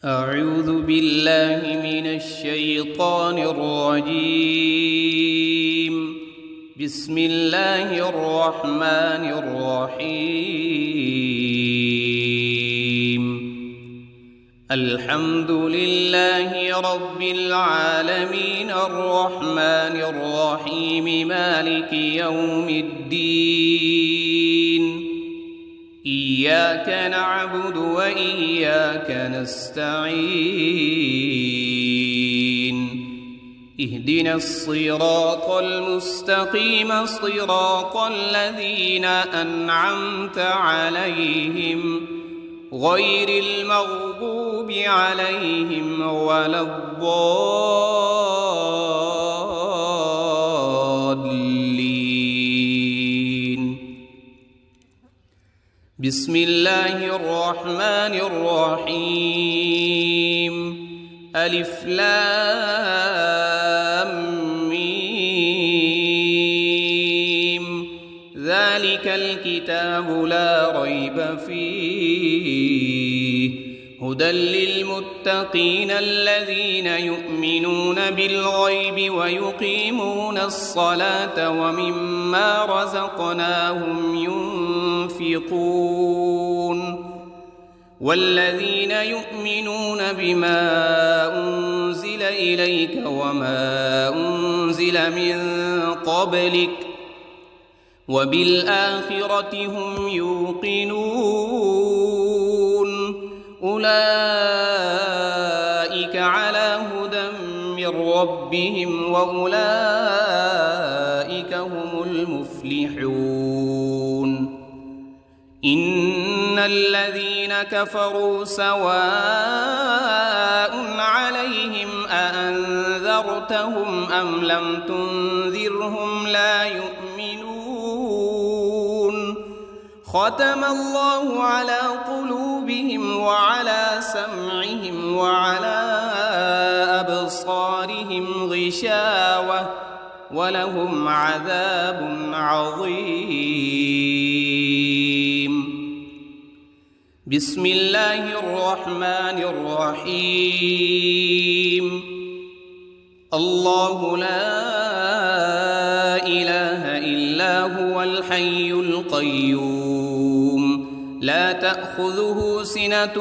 أعوذ بالله من الشيطان الرجيم. بسم الله الرحمن الرحيم. الحمد لله رب العالمين الرحمن الرحيم مالك يوم الدين. إياك نعبد وإياك نستعين. اهدنا الصراط المستقيم صراط الذين أنعمت عليهم غير المغضوب عليهم ولا الضالين. بسم الله الرحمن الرحيم. ألف لام ميم. ذلك الكتاب لا ريب فيه هدى للمتقين الذين يؤمنون بالغيب ويقيمون الصلاة ومما رزقناهم ينفقون. والذين يؤمنون بما أنزل إليك وما أنزل من قبلك وبالآخرة هم يوقنون. أولئك على هدى من ربهم وأولئك هم المفلحون. إن الذين كفروا سواء عليهم أأنذرتهم أم لم تنذرهم لا يؤمنون. ختم الله على قلوبهم وعلى سمعهم وعلى أبصارهم غشاوة ولهم عذاب عظيم. بسم الله الرحمن الرحيم. الله لا إله إلا هو الحي القيوم لا تأخذه سنة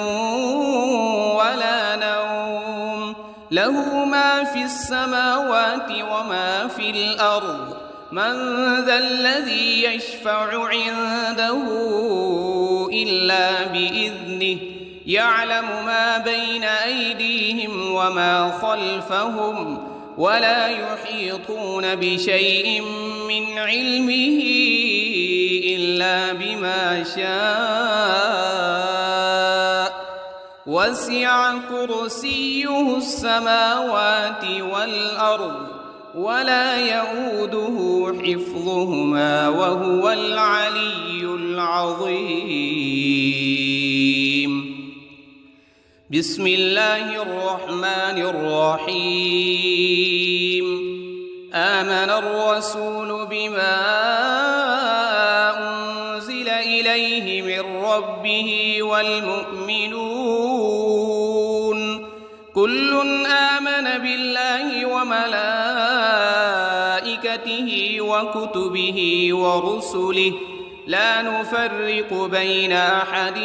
ولا نوم له ما في السماوات وما في الأرض. من ذا الذي يشفع عنده إلا بإذنه يعلم ما بين أيديهم وما خلفهم ولا يحيطون بشيء من علمه إلا بما شاء. وسع كرسيه السماوات والأرض ولا يؤوده حفظهما وهو العلي العظيم. بسم الله الرحمن الرحيم. آمن الرسول بما أنزل إليه من ربه والمؤمنون كل آمن بالله وملائكته وكتبه ورسله لا نفرق بين أحد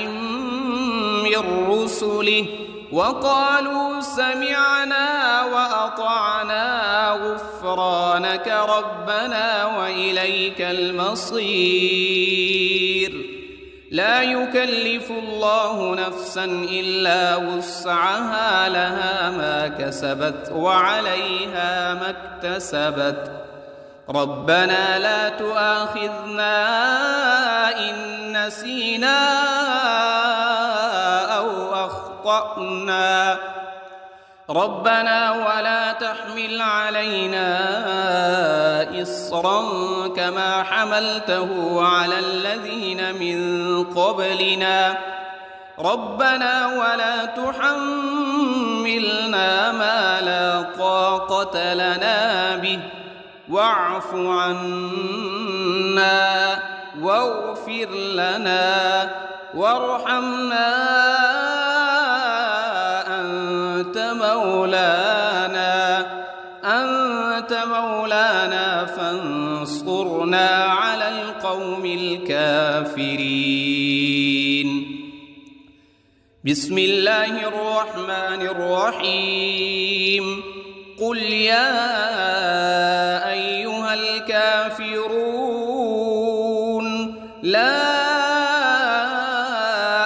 من رسله وقالوا سمعنا وأطعنا غفرانك ربنا وإليك المصير. لا يكلف الله نفسا إلا وسعها لها ما كسبت وعليها ما اكتسبت. ربنا لا تؤاخذنا إن نسينا أو أخطأنا. ربنا ولا تحمل علينا إصرا كما حملته على الذين من قبلنا. ربنا ولا تحملنا ما لا طاقة لنا به واعف عنا واغفر لنا وارحمنا مولانا فانصرنا على القوم الكافرين. بسم الله الرحمن الرحيم. قل يا أيها الكافرون لا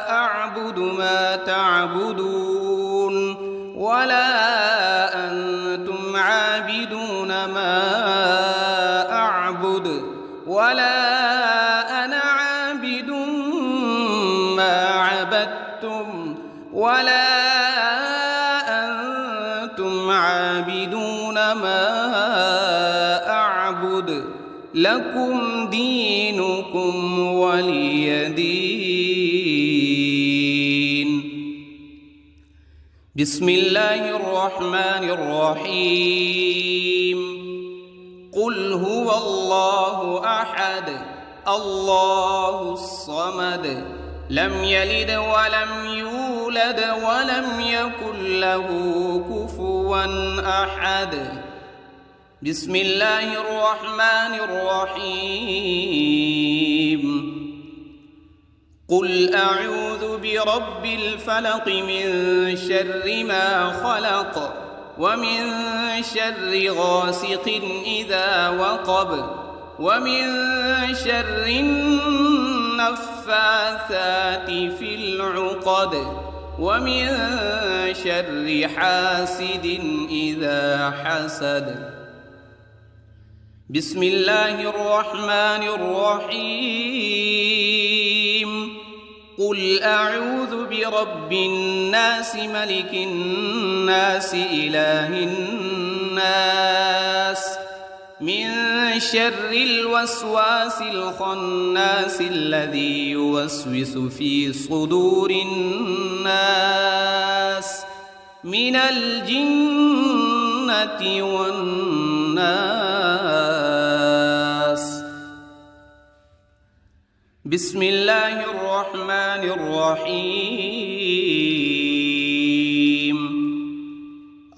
أعبد ما تعبدون ولا أنتم عابدون ما أعبد ولا أنا عابد ما عبدتم ولا أنتم عابدون ما أعبد لكم دينكم ولي دين. بسم الله الرحمن الرحيم. قل هو الله أحد الله الصمد لم يلد ولم يولد ولم يكن له كفوا أحد. بسم الله الرحمن الرحيم. قل أعوذ برب الفلق من شر ما خلق ومن شر غاسق إذا وقب ومن شر النفاثات في العقد ومن شر حاسد إذا حسد. بسم الله الرحمن الرحيم. قل أعوذ برب الناس ملك الناس إله الناس من شر الوسواس الخناس الذي يوسوس في صدور الناس من الجنة والناس. بسم الله الرحمن الرحيم.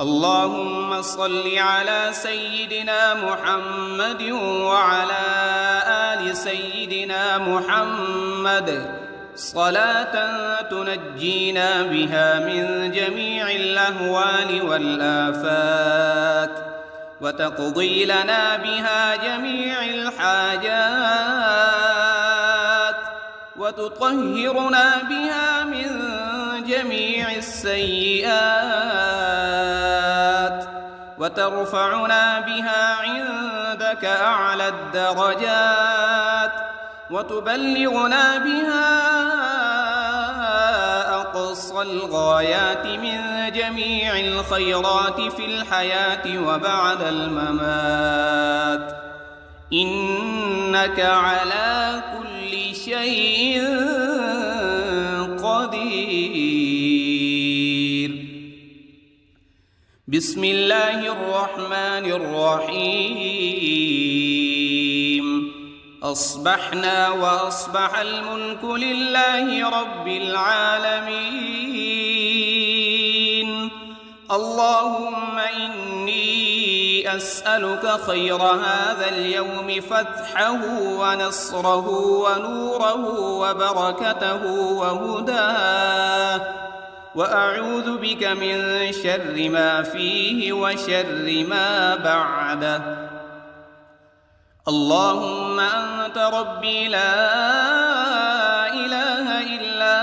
اللهم صل على سيدنا محمد وعلى آل سيدنا محمد صلاة تنجينا بها من جميع الأهوال والآفات وتقضي لنا بها جميع الحاجات وتطهرنا بها من جميع السيئات وترفعنا بها عندك أعلى الدرجات وتبلغنا بها أقصى الغايات من جميع الخيرات في الحياة وبعد الممات إنك على كل شيء قدير. بسم الله الرحمن الرحيم. أصبحنا وأصبح الملك لله رب العالمين. اللهم إني أسألك خير هذا اليوم فتحه ونصره ونوره وبركته وهداه وأعوذ بك من شر ما فيه وشر ما بعده. اللهم أنت ربي لا إله إلا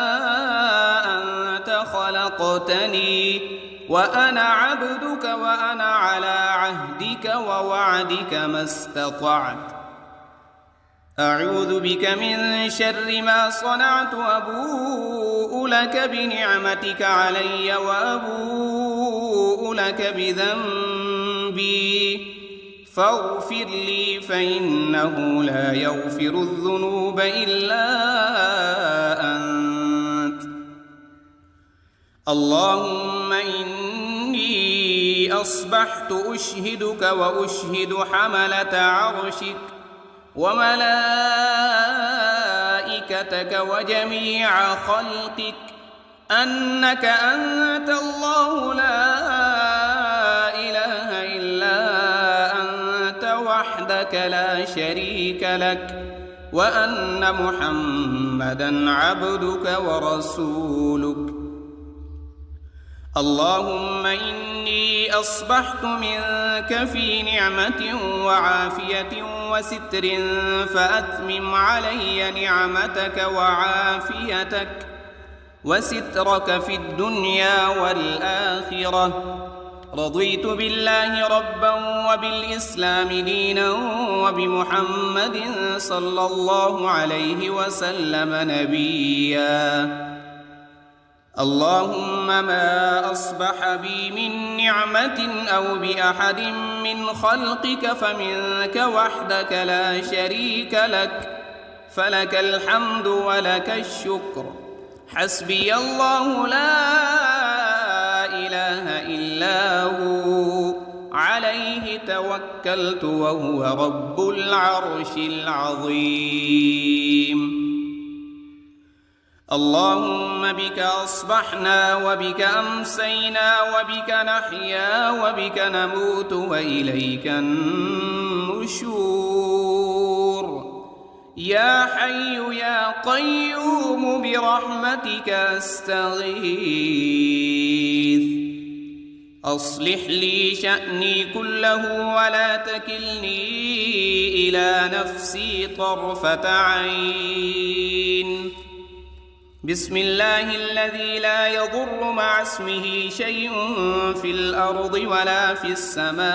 أنت خلقتني وأنا عبدك وأنا على عهدك ووعدك ما استطعت. أعوذ بك من شر ما صنعت وأبوء لك بنعمتك علي وأبوء لك بذنبي فاغفر لي فإنه لا يغفر الذنوب إلا أنت. اللهم إني أصبحت أشهدك وأشهد حملة عرشك وملائكتك وجميع خلقك أنك أنت الله لا وحدك لا شريك لك وأن محمدًا عبدك ورسولك. اللهم إني أصبحت منك في نعمة وعافية وستر، فأتمم علي نعمتك وعافيتك وسترك في الدنيا والآخرة. رضيت بالله ربا وبالإسلام دينا وبمحمد صلى الله عليه وسلم نبيا. اللهم ما أصبح بي من نعمة أو بأحد من خلقك فمنك وحدك لا شريك لك، فلك الحمد ولك الشكر. حسبي الله لا إله إلا هو، عليه توكلت وهو رب العرش العظيم. اللهم بك أصبحنا وبك أمسينا وبك نحيا وبك نموت وإليك النشور. يا حي يا قيوم برحمتك أستغيث. أصلح لي شأني كله ولا تكلني إلى نفسي طرفة عين. بسم الله الذي لا يضر مع اسمه شيء في الأرض ولا في السماء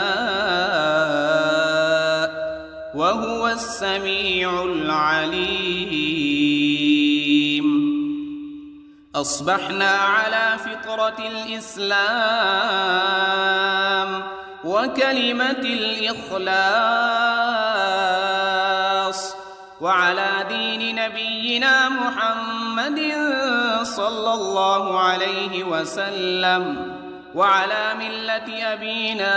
وهو السميع العليم. أصبحنا على فطرة الإسلام وكلمة الإخلاص وعلى دين نبينا محمد صلى الله عليه وسلم وعلى ملة أبينا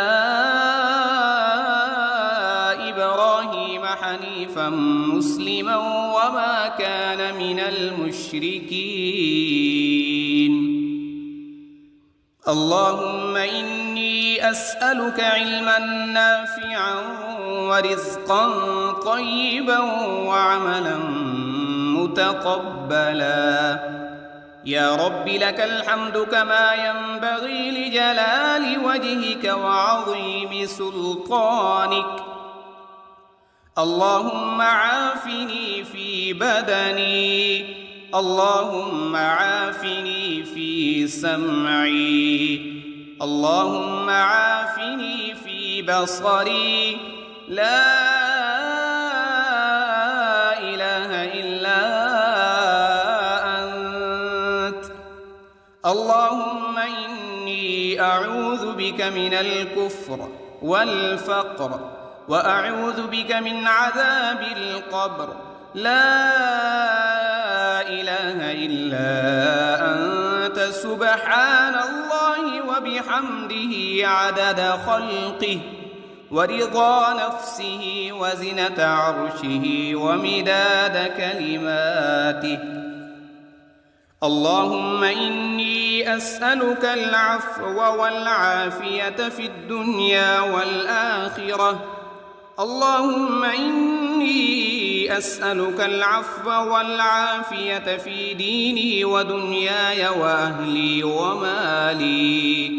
إبراهيم حنيفا مسلما وما كان من المشركين. اللهم إني أسألك علما نافعا ورزقا طيبا وعملا متقبلا. يا رب لك الحمد كما ينبغي لجلال وجهك وعظيم سلطانك. اللهم عافني في بدني، اللهم عافني في سمعي، اللهم عافني في بصري. لا إله إلا أنت. اللهم إني أعوذ بك من الكفر والفقر وأعوذ بك من عذاب القبر. لا إله إلا أنت سبحان الله وبحمده عدد خلقه ورضا نفسه وزنة عرشه ومداد كلماته. اللهم إني أسألك العفو والعافية في الدنيا والآخرة. اللهم إني أسألك العفو والعافية في ديني ودنياي وأهلي ومالي.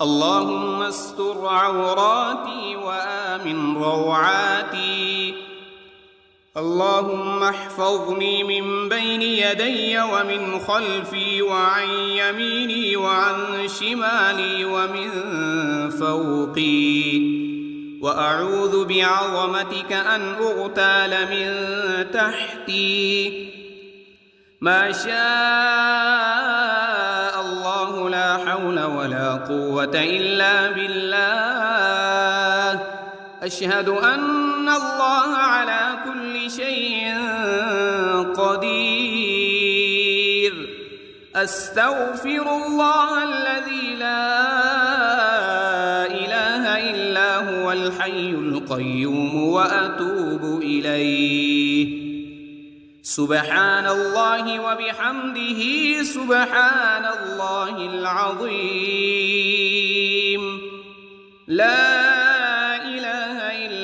اللهم استر عوراتي وآمن روعاتي. اللهم احفظني من بين يدي ومن خلفي وعن يميني وعن شمالي ومن فوقي. وأعوذ بعظمتك أن أغتال من تحتي. ما شاء الله لا حول ولا قوة إلا بالله. أشهد أن الله على كل شيء قدير. أستغفر الله الذي لا إله إلا هو الحي القيوم وأتوب إليه. سبحان الله وبحمده سبحان الله العظيم. لا إله إلا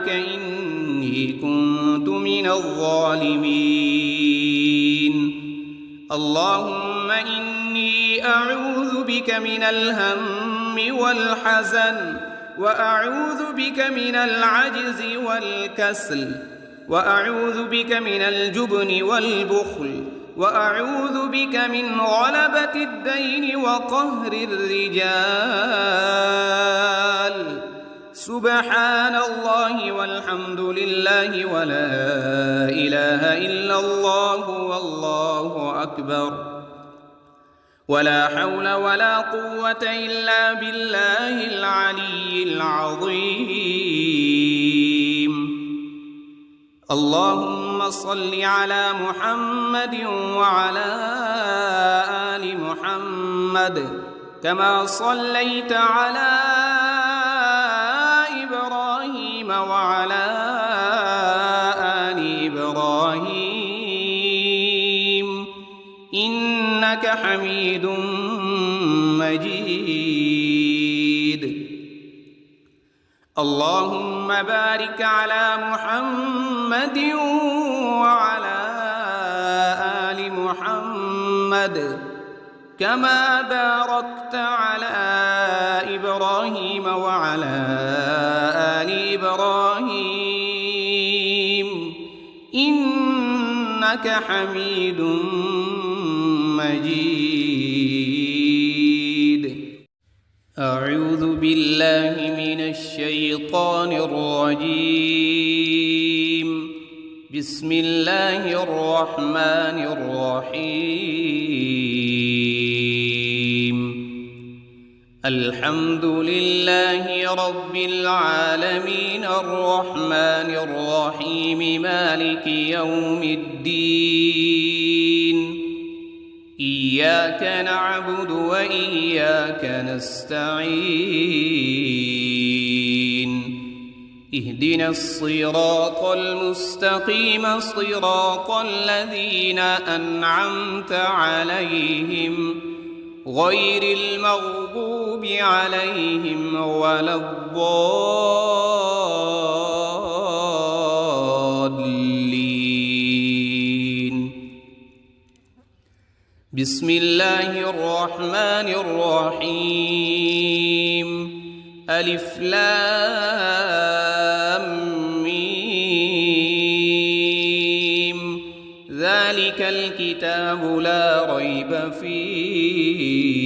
سبحانك إني كنت من الظالمين. اللهم إني أعوذ بك من الهم والحزن، وأعوذ بك من العجز والكسل، وأعوذ بك من الجبن والبخل، وأعوذ بك من غلبة الدين وقهر الرجال. سبحان الله والحمد لله ولا إله إلا الله والله أكبر، ولا حول ولا قوة إلا بالله العلي العظيم. اللهم صل على محمد وعلى آل محمد كما صليت على إبراهيم وعلى آل إبراهيم إنك حميد مجيد. اللهم بارك على محمد وعلى آل محمد كما باركت على إبراهيم وعلى آل إبراهيم إنك حميد مجيد. أعوذ بالله من الشيطان الرجيم. بسم الله الرحمن الرحيم. الحمد لله رب العالمين الرحمن الرحيم مالك يوم الدين. إياك نعبد وإياك نستعين. اهدنا الصراط المستقيم صراط الذين أنعمت عليهم غير المغضوب عليهم ولا الضالين. بسم الله الرحمن الرحيم. ألف لام ميم. ذلك الكتاب لا ريب فيه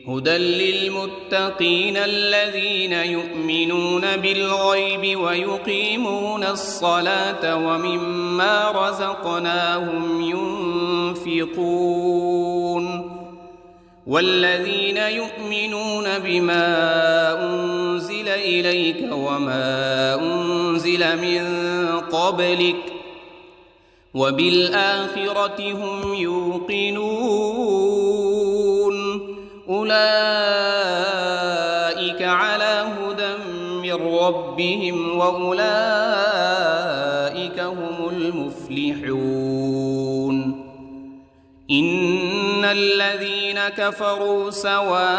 هدى للمتقين الذين يؤمنون بالغيب ويقيمون الصلاة ومما رزقناهم ينفقون. والذين يؤمنون بما أنزل إليك وما أنزل من قبلك وبالآخرة هم يوقنون. أولئك على هدى من ربهم وأولئك هم المفلحون. إن الذين كفروا سواء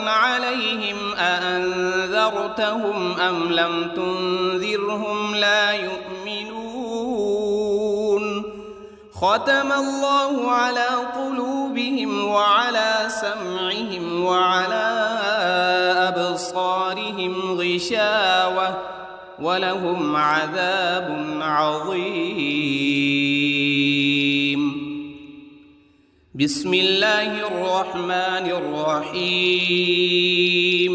عليهم أأنذرتهم أم لم تنذرهم لا يؤمنون. ختم الله على قلوبهم وعلى سمعهم وعلى أبصارهم غشاوة ولهم عذاب عظيم. بسم الله الرحمن الرحيم.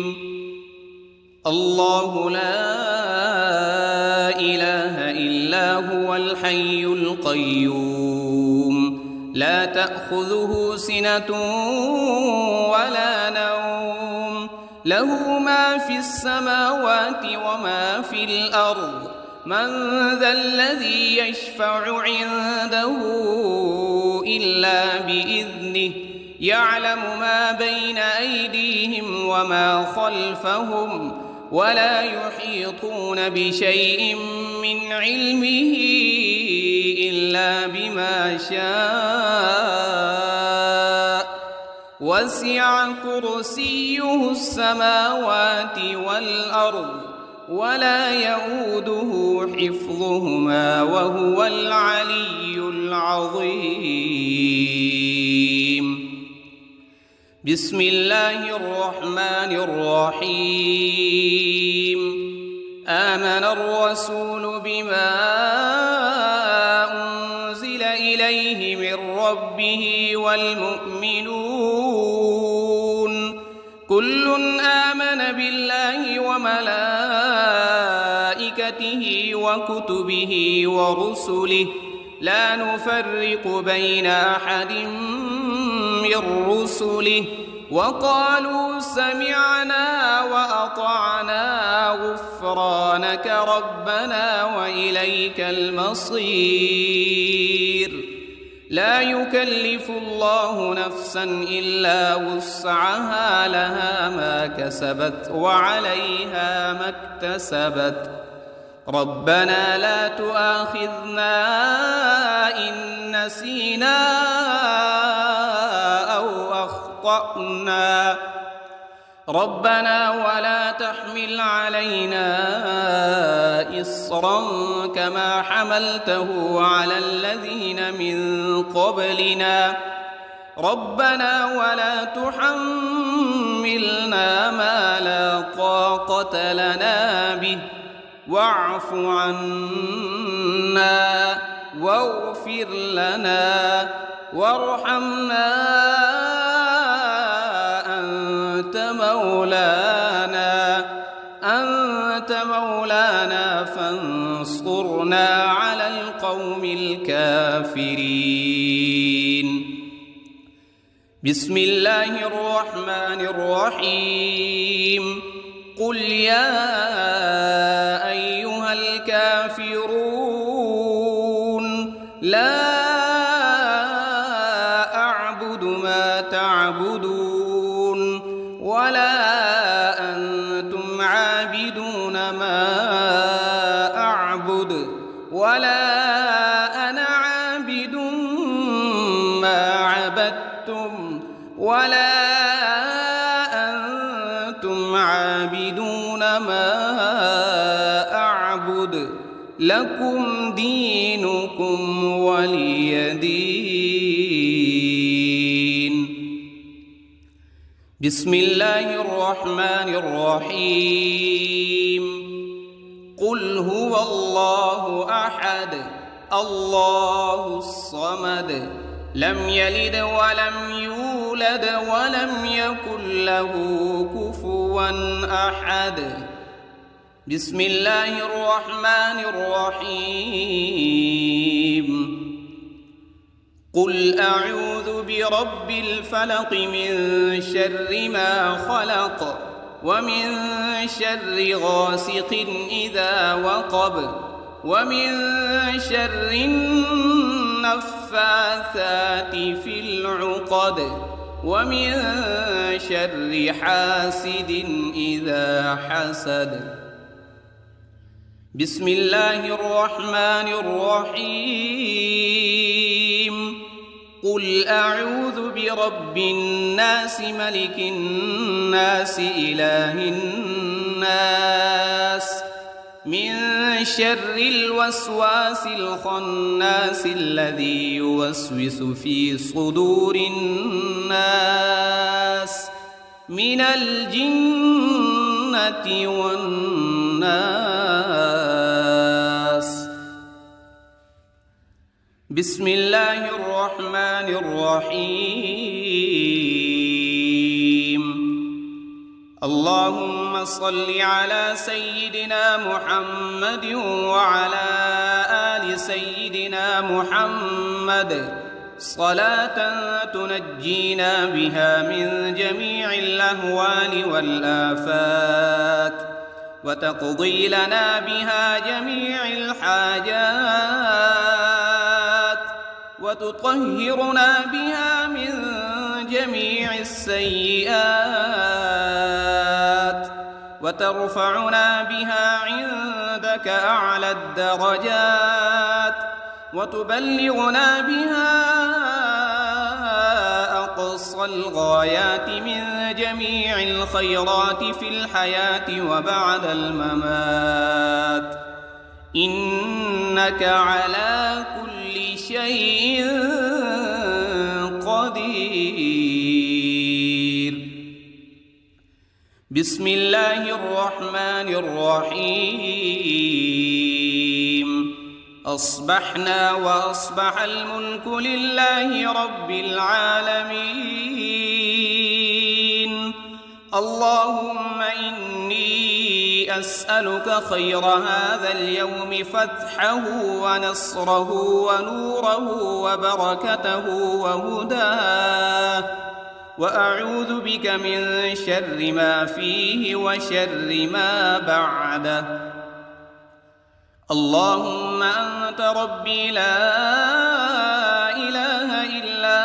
الله لا إله إلا هو الحي القيوم لا تأخذه سنة ولا نوم له ما في السماوات وما في الأرض. من ذا الذي يشفع عنده إلا بإذنه يعلم ما بين أيديهم وما خلفهم ولا يحيطون بشيء من علمه إلا بما شاء. وسع كرسيه السماوات والأرض ولا يؤوده حفظهما وهو العلي العظيم. بسم الله الرحمن الرحيم. آمن الرسول بما أنزل إليه من ربه والمؤمنون كل آمن بالله وملائكته وكتبه ورسله لا نفرق بين أحد من رسله وقالوا سمعنا وأطعنا غفرانك ربنا وإليك المصير. لا يكلف الله نفسا إلا وسعها لها ما كسبت وعليها ما اكتسبت. ربنا لا تؤاخذنا إن نسينا أو أخطأنا ربنا ولا تحمل علينا إصرا كما حملته على الذين من قبلنا ربنا ولا تحملنا ما لا طاقة لنا به واعف عنا واغفر لنا وارحمنا أنت مولانا فانصرنا على القوم الكافرين. بسم الله الرحمن الرحيم. قل يا أيها الكافرون لا أعبد ما تعبدون ولا أنتم عابدون ما أعبد ولا أنا عابد ما عبدتم ولا أنتم عابدون ما أعبد لكم دينكم ولي دين. بسم الله الرحمن الرحيم. قل هو الله أحد الله الصمد لم يلد ولم يولد ولم يكن له كفوا أحد. بسم الله الرحمن الرحيم. قل أعوذ برب الفلق من شر ما خلق ومن شر غاسق إذا وقب ومن شر النفاثات في العقد ومن شر حاسد إذا حسد. بسم الله الرحمن الرحيم. قل أعوذ برب الناس ملك الناس إله الناس من شر الوسواس الخناس الذي يوسوس في صدور الناس من الجنة والناس. بسم الله الرحمن الرحيم. اللهم صل على سيدنا محمد وعلى آل سيدنا محمد صلاة تنجينا بها من جميع الأهوال والآفات وتقضي لنا بها جميع الحاجات وتطهرنا بها من جميع السيئات وترفعنا بها عندك أعلى الدرجات وتبلغنا بها أقصى الغايات من جميع الخيرات في الحياة وبعد الممات، إنك على كل شيء قدير. بسم الله الرحمن الرحيم. أصبحنا وأصبح الملك لله رب العالمين. اللهم إني أسألك خير هذا اليوم، فتحه ونصره ونوره وبركته وهداه، وأعوذ بك من شر ما فيه وشر ما بعده. اللهم أنت ربي لا إله إلا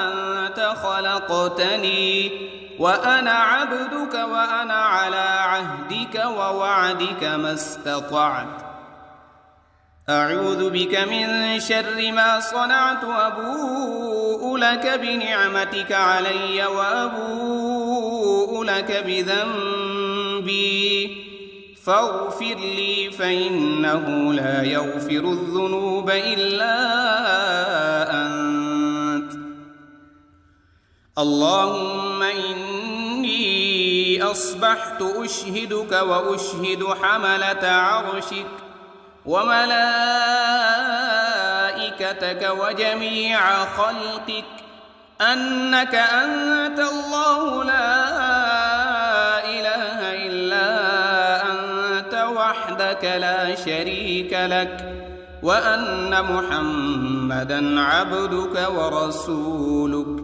أنت، خلقتني وأنا عبدك وأنا على عهدك ووعدك ما استطعت. أعوذ بك من شر ما صنعت، أبوء لك بنعمتك علي وأبوء لك بذنبي، فاغفر لي فإنه لا يغفر الذنوب إلا أنت. اللهم إني أصبحت أشهدك وأشهد حملة عرشك وملائكتك وجميع خلقك أنك أنت الله لا إله إلا أنت وحدك لا شريك لك، وأن محمدًا عبدك ورسولك.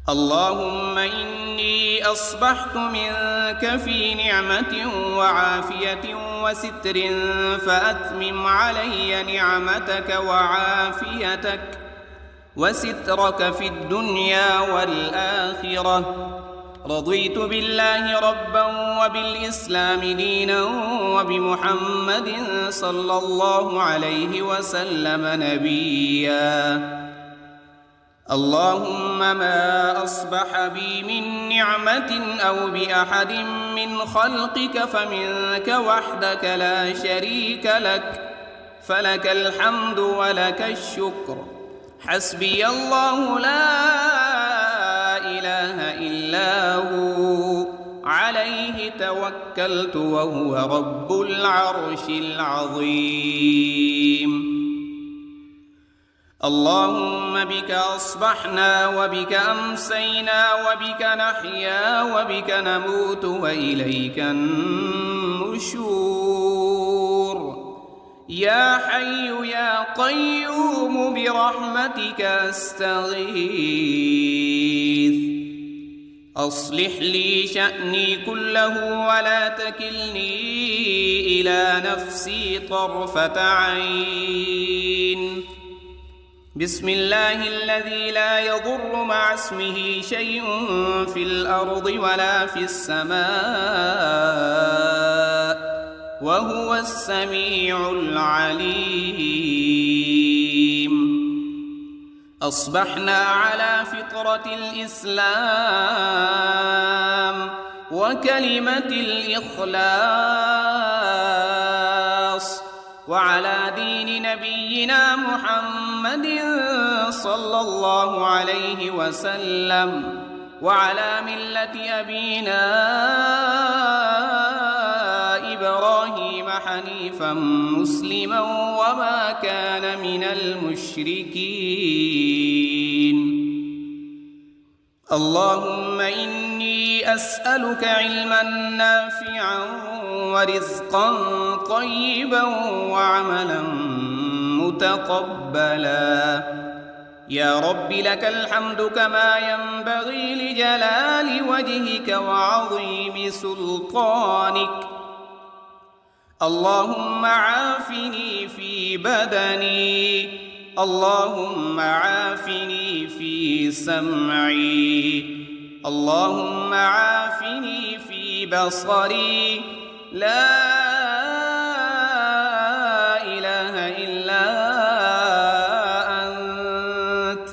اللهم إني أصبحت منك في نعمة وعافية وستر، فأتمم علي نعمتك وعافيتك وسترك في الدنيا والآخرة. رضيت بالله ربا وبالإسلام دينا وبمحمد صلى الله عليه وسلم نبيا. اللهم ما أصبح بي من نعمة أو بأحد من خلقك فمنك وحدك لا شريك لك، فلك الحمد ولك الشكر. حسبي الله لا إله إلا هو، عليه توكلت وهو رب العرش العظيم. اللهم بك أصبحنا وبك أمسينا وبك نحيا وبك نموت وإليك النشور. يا حي يا قيوم برحمتك أستغيث. أصلح لي شأني كله ولا تكلني إلى نفسي طرفة عين. بسم الله الذي لا يضر مع اسمه شيء في الأرض ولا في السماء، وهو السميع العليم. أصبحنا على فطرة الإسلام وكلمة الإخلاص، وعلى دين نبينا محمد صلى الله عليه وسلم، وعلى ملة أبينا إبراهيم حنيفا مسلما وما كان من المشركين. اللهم إني أسألك علما نافعا ورزقا طيبا وعملا متقبلا. يا رب لك الحمد كما ينبغي لجلال وجهك وعظيم سلطانك. اللهم عافني في بدني، اللهم عافني في سمعي، اللهم عافني في بصري. لا إله إلا أنت.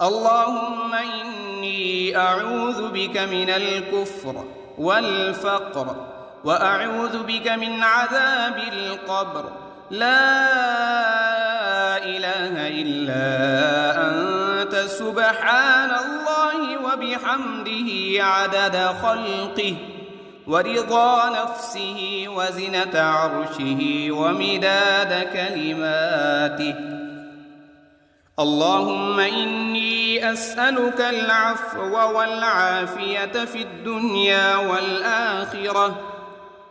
اللهم إني أعوذ بك من الكفر والفقر وأعوذ بك من عذاب القبر لا إله إلا أنت سبحان الله وبحمده عدد خلقه ورضا نفسه وزنة عرشه ومداد كلماته. اللهم إني أسألك العفو والعافية في الدنيا والآخرة.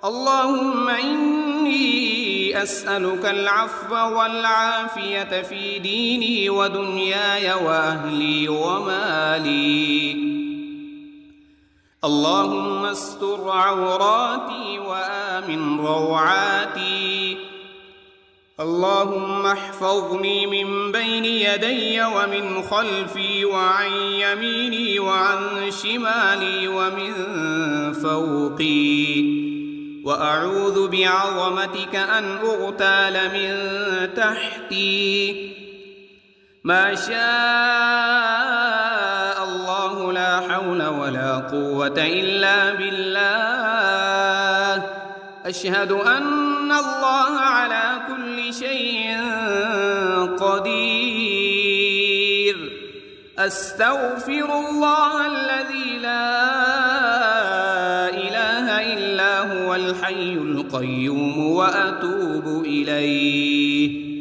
اللهم إني أسألك العفو والعافية في ديني ودنياي وأهلي ومالي. اللهم استر عوراتي وآمن روعاتي. اللهم احفظني من بين يدي ومن خلفي وعن يميني وعن شمالي ومن فوقي. وأعوذ بعظمتك أن أغتال من تحتي. ما شاء الله لا حول ولا قوة إلا بالله. أشهد أن الله على كل شيء قدير. أستغفر الله الذي لا إله إلا هو الحي القيوم وأتوب إليه.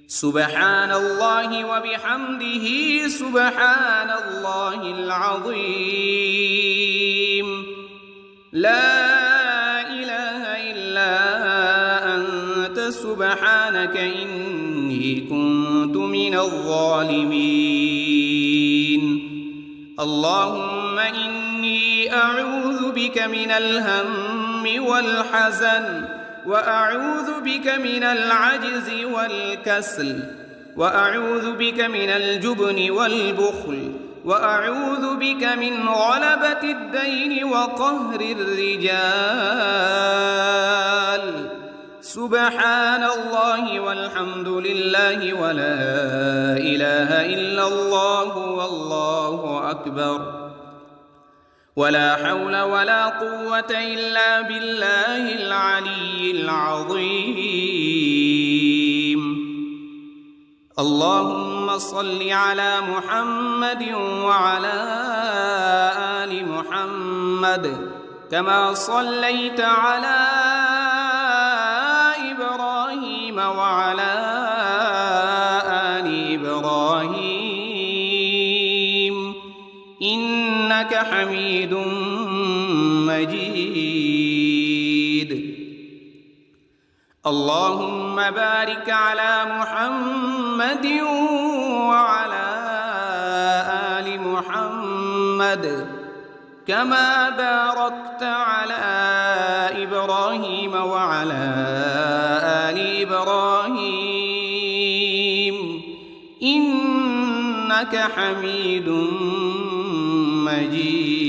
سبحان الله وبحمده سبحان الله العظيم. لا إله إلا أنت سبحانك إني كنت من الظالمين. اللهم إني أعوذ بك من الهم والحزن وأعوذ بك من العجز والكسل وأعوذ بك من الجبن والبخل وأعوذ بك من غلبة الدين وقهر الرجال. سبحان الله والحمد لله ولا إله إلا الله والله أكبر. ولا حول ولا قوة إلا بالله العلي العظيم. اللهم صل على محمد وعلى آل محمد كما صليت على إبراهيم وعلى آل إبراهيم إنك حميد مجيد. اللهم بارك على محمد وعلى آل محمد كما باركت على إبراهيم وعلى آل إبراهيم إنك حميد مجيد.